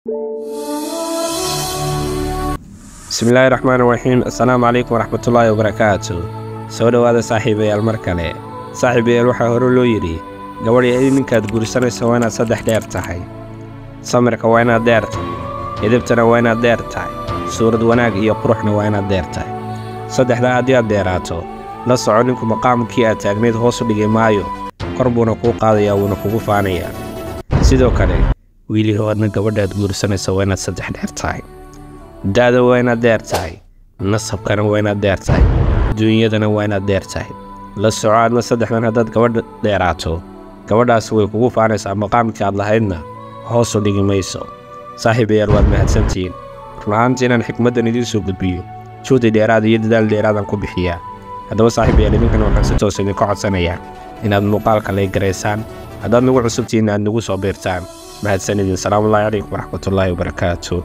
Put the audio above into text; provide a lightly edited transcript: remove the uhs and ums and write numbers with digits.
بسم الله الرحمن الرحيم. السلام عليكم ورحمة الله وبركاته. سودة هذا صاحبي المركلة. صاحبي الوحى هرولو يري قولي أي منك تقولسنا سوانا صدح ديرتاي سمرك وينا ديرت يدبتنا وينا ديرتاي سورد وناق يقروحنا وينا ديرتاي صدح دا أديات ديراتو لا صعونكم مقام كي أتاقنيد هوسو ديجي مايو قربونا كو قاضيا ونكو فانيا سيدو كالي ويلي هو أدنا قولي تقولسنا سوانا صدح ديرتاي daada waa inaad dheer tahay nasabkana waa inaad dheer tahay duunyadana waa inaad dheer tahay la soco aadna saddexdan haddaad gabadha dheeraato gabadhaas way kugu faanaysaa maqaamkii aad lahaydna hoos u dhigi mayso saaxiibayaal waad mahadsantihiin run ahaantii inaan xikmaddan idiin soo gudbiyo juhdi dheeraad iyo dadaal dheeraadaan ku bixiyaa haddaba saaxiibayaal idinkana waxaan si toos idinka codsanayaa inaad muuqaalka leygaraysaan haddaad nagu cusubtihiin aad nagu soo biirtaan mahadsanidin salaamullaahi calaykum waraxmatullaahi wabarakaatu.